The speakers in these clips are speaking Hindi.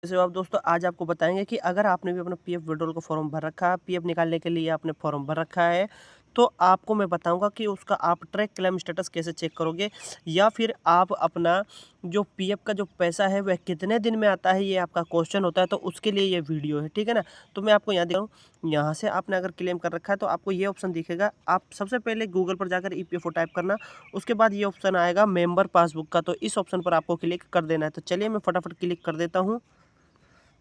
जैसे आप दोस्तों आज आपको बताएँगे कि अगर आपने भी अपना पीएफ विड्रॉल का फॉर्म भर रखा है, पीएफ निकालने के लिए आपने फॉर्म भर रखा है, तो आपको मैं बताऊँगा कि उसका आप ट्रैक क्लेम स्टेटस कैसे चेक करोगे या फिर आप अपना जो पीएफ का जो पैसा है वह कितने दिन में आता है, ये आपका क्वेश्चन होता है, तो उसके लिए ये वीडियो है, ठीक है ना? तो मैं आपको यहाँ दे रहा हूँ, यहाँ से आपने अगर क्लेम कर रखा है तो आपको ये ऑप्शन दिखेगा। आप सबसे पहले गूगल पर जाकर ईपीएफओ टाइप करना, उसके बाद ये ऑप्शन आएगा मेंबर पासबुक का, तो इस ऑप्शन पर आपको क्लिक कर देना है। तो चलिए मैं फटाफट क्लिक कर देता हूँ।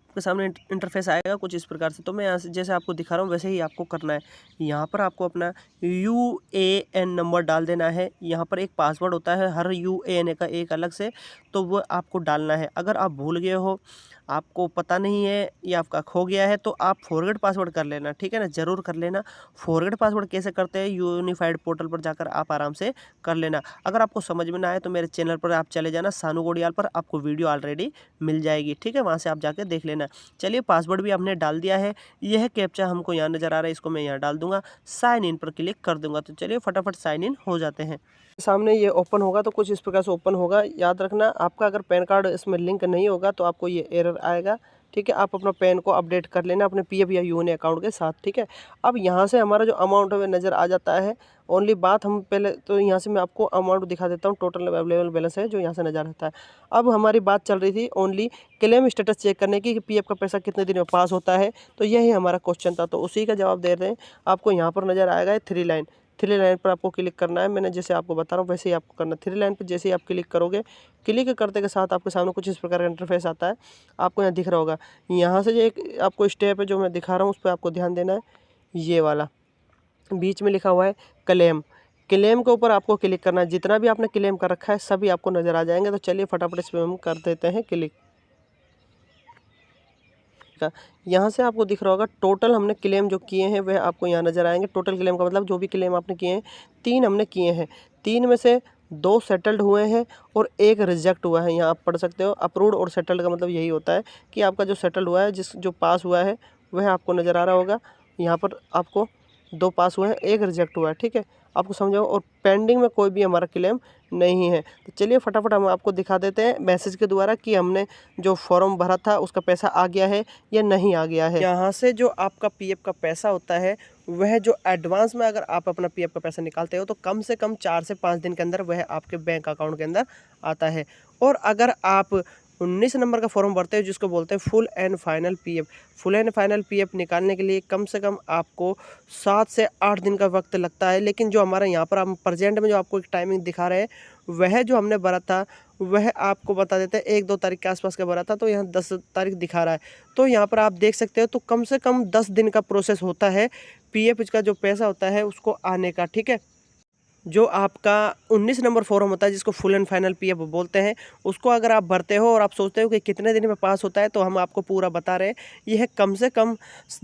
आपके सामने इंटरफेस आएगा कुछ इस प्रकार से। तो मैं यहाँ से जैसे आपको दिखा रहा हूँ वैसे ही आपको करना है। यहाँ पर आपको अपना यूएएन नंबर डाल देना है। यहाँ पर एक पासवर्ड होता है हर यूएएन का एक अलग से, तो वो आपको डालना है। अगर आप भूल गए हो, आपको पता नहीं है या आपका खो गया है, तो आप फॉरगेट पासवर्ड कर लेना, ठीक है ना? ज़रूर कर लेना। फॉरगेट पासवर्ड कैसे करते हैं, यूनिफाइड पोर्टल पर जाकर आप आराम से कर लेना। अगर आपको समझ में ना आए तो मेरे चैनल पर आप चले जाना, सानू गोडियाल पर आपको वीडियो ऑलरेडी मिल जाएगी, ठीक है? वहाँ से आप जाके देख लेना। चलिए पासवर्ड भी हमने डाल दिया है। यह कैप्चा हमको यहाँ नज़र आ रहा है, इसको मैं यहाँ डाल दूँगा। साइन इन पर क्लिक कर दूँगा। तो चलिए फटाफट साइन इन हो जाते हैं। सामने ये ओपन होगा तो कुछ इस प्रकार से ओपन होगा। याद रखना आपका अगर पैन कार्ड इसमें लिंक नहीं होगा तो आपको ये एरर आएगा, ठीक है? आप अपना पैन को अपडेट कर लेना अपने पीएफ या यूएन अकाउंट के साथ, ठीक है? अब यहाँ से हमारा जो अमाउंट है वो नज़र आ जाता है। ओनली बात हम पहले तो यहाँ से मैं आपको अमाउंट दिखा देता हूँ, टोटल अवेलेबल बैलेंस है जो यहाँ से नज़र आता है। अब हमारी बात चल रही थी ओनली क्लेम स्टेटस चेक करने की कि पीएफ का पैसा कितने दिन में पास होता है, तो यही हमारा क्वेश्चन था। तो उसी का जवाब दे रहे हैं। आपको यहाँ पर नज़र आएगा थ्री लाइन पर आपको क्लिक करना है। मैंने जैसे आपको बता रहा हूँ वैसे ही आपको करना है। थ्री लाइन पर जैसे ही आप क्लिक करोगे, क्लिक करते के साथ आपके सामने कुछ इस प्रकार का इंटरफेस आता है। आपको यहाँ दिख रहा होगा। यहाँ से जो एक आपको स्टेप है जो मैं दिखा रहा हूँ उस पर आपको ध्यान देना है। ये वाला बीच में लिखा हुआ है क्लेम। क्लेम के ऊपर आपको क्लिक करना है। जितना भी आपने क्लेम कर रखा है सभी आपको नज़र आ जाएंगे। तो चलिए फटाफट इस पर हम कर देते हैं क्लिक। यहाँ से आपको दिख रहा होगा टोटल हमने क्लेम जो किए हैं वह आपको यहाँ नज़र आएंगे। टोटल क्लेम का मतलब जो भी क्लेम आपने किए हैं, 3 हमने किए हैं। 3 में से 2 सेटल्ड हुए हैं और 1 रिजेक्ट हुआ है। यहाँ आप पढ़ सकते हो। अप्रूव्ड और सेटल्ड का मतलब यही होता है कि आपका जो सेटल्ड हुआ है, जो पास हुआ है वह आपको नज़र आ रहा होगा। यहाँ पर आपको 2 पास हुए हैं, 1 रिजेक्ट हुआ है, ठीक है? आपको समझाओ। और पेंडिंग में कोई भी हमारा क्लेम नहीं है। तो चलिए फटाफट हम आपको दिखा देते हैं मैसेज के द्वारा कि हमने जो फॉर्म भरा था उसका पैसा आ गया है या नहीं आ गया है। यहाँ से जो आपका पीएफ का पैसा होता है वह जो एडवांस में अगर आप अपना पीएफ का पैसा निकालते हो तो कम से कम 4 से 5 दिन के अंदर वह आपके बैंक अकाउंट के अंदर आता है। और अगर आप 19 नंबर का फॉर्म भरते हो जिसको बोलते हैं full and final PF, full and final PF निकालने के लिए कम से कम आपको 7 से 8 दिन का वक्त लगता है। लेकिन जो हमारा यहाँ पर हम प्रेजेंट में जो आपको एक टाइमिंग दिखा रहे हैं वह जो हमने भरा था वह आपको बता देते हैं 1-2 तारीख के आसपास का भरा था, तो यहाँ 10 तारीख दिखा रहा है। तो यहाँ पर आप देख सकते हो तो कम से कम 10 दिन का प्रोसेस होता है पीएफ का जो पैसा होता है उसको आने का, ठीक है? जो आपका 19 नंबर फॉर्म होता है जिसको फुल एंड फाइनल पीएफ बोलते हैं, उसको अगर आप भरते हो और आप सोचते हो कि कितने दिन में पास होता है, तो हम आपको पूरा बता रहे हैं। यह कम से कम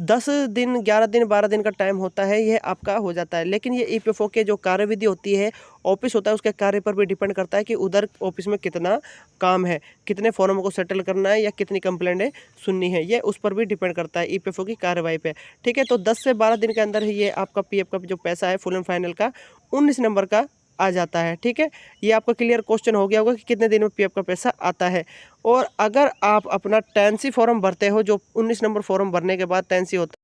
10 दिन, 11 दिन, 12 दिन का टाइम होता है, यह आपका हो जाता है। लेकिन ये ईपीएफओ के जो कार्यविधि होती है, ऑफिस होता है, उसके कार्य पर भी डिपेंड करता है कि उधर ऑफिस में कितना काम है, कितने फॉर्मों को सेटल करना है या कितनी कंप्लेंटें सुननी है, ये उस पर भी डिपेंड करता है ईपीएफओ की कार्रवाई पे, ठीक है? तो 10 से 12 दिन के अंदर ही ये आपका पीएफ का जो पैसा है फुल एंड फाइनल का 19 नंबर का आ जाता है, ठीक है? ये आपका क्लियर क्वेश्चन हो गया होगा कि कितने दिन में पीएफ का पैसा आता है। और अगर आप अपना टेंसी फॉर्म भरते हो, जो 19 नंबर फॉर्म भरने के बाद टेंसी होता है,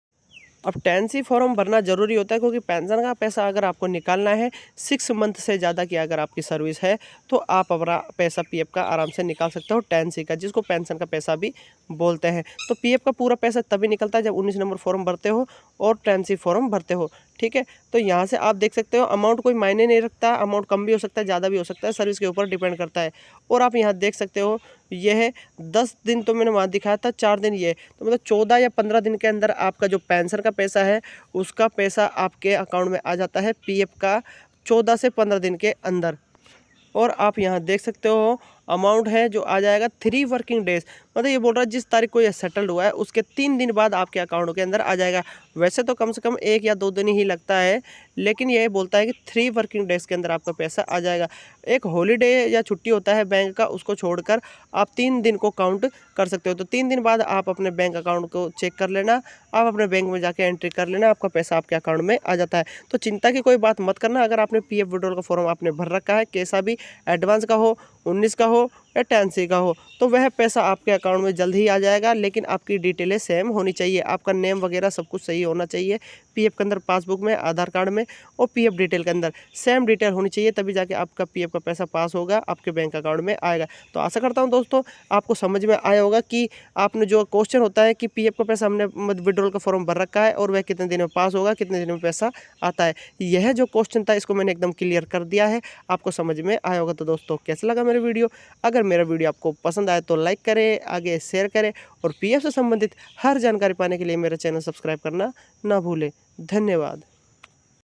अब टेंसी फॉर्म भरना ज़रूरी होता है क्योंकि पेंशन का पैसा अगर आपको निकालना है 6 मंथ से ज़्यादा की अगर आपकी सर्विस है तो आप अपना पैसा पीएफ का आराम से निकाल सकते हो, टेंसी का, जिसको पेंशन का पैसा भी बोलते हैं। तो पीएफ का पूरा पैसा तभी निकलता है जब 19 नंबर फॉर्म भरते हो और टेंसी फॉर्म भरते हो, ठीक है? तो यहाँ से आप देख सकते हो अमाउंट कोई मायने नहीं रखता, अमाउंट कम भी हो सकता है, ज़्यादा भी हो सकता है, सर्विस के ऊपर डिपेंड करता है। और आप यहाँ देख सकते हो यह 10 दिन तो मैंने वहाँ दिखाया था, 4 दिन ये, तो मतलब 14 या 15 दिन के अंदर आपका जो पेंशन का पैसा है उसका पैसा आपके अकाउंट में आ जाता है पीएफ का 14 से 15 दिन के अंदर। और आप यहाँ देख सकते हो अमाउंट है जो आ जाएगा 3 वर्किंग डेज, मतलब ये बोल रहा है जिस तारीख को ये सेटल्ड हुआ है उसके 3 दिन बाद आपके अकाउंट के अंदर आ जाएगा। वैसे तो कम से कम 1 या 2 दिन ही लगता है, लेकिन ये बोलता है कि 3 वर्किंग डेज के अंदर आपका पैसा आ जाएगा। एक हॉलीडे या छुट्टी होता है बैंक का, उसको छोड़कर आप 3 दिन को काउंट कर सकते हो। तो 3 दिन बाद आप अपने बैंक अकाउंट को चेक कर लेना, आप अपने बैंक में जाके एंट्री कर लेना, आपका पैसा आपके अकाउंट में आ जाता है। तो चिंता की कोई बात मत करना। अगर आपने पीएफ विड्रॉल का फॉर्म आपने भर रखा है, कैसा भी एडवांस का हो, 19 का हो या 10C का हो तो वह पैसा आपके अकाउंट में जल्द ही आ जाएगा। लेकिन आपकी डिटेलें सेम होनी चाहिए, आपका नेम वगैरह सब कुछ सही होना चाहिए पीएफ के अंदर, पासबुक में, आधार कार्ड में और पीएफ डिटेल के अंदर सेम डिटेल होनी चाहिए, तभी जाके आपका पीएफ का पैसा पास होगा, आपके बैंक अकाउंट में आएगा। तो आशा करता हूँ दोस्तों आपको समझ में आया होगा कि आपने जो क्वेश्चन होता है कि पीएफ का पैसा हमने विड्रॉल का फॉर्म भर रखा है और वह कितने दिन में पास होगा, कितने दिन में पैसा आता है, यह जो क्वेश्चन था इसको मैंने एकदम क्लियर कर दिया है, आपको समझ में आया होगा। तो दोस्तों कैसा लगा मेरा वीडियो? अगर मेरा वीडियो आपको पसंद आए तो लाइक करें, आगे शेयर करें और पीएफ से संबंधित हर जानकारी पाने के लिए मेरा चैनल सब्सक्राइब करना ना भूलें। धन्यवाद।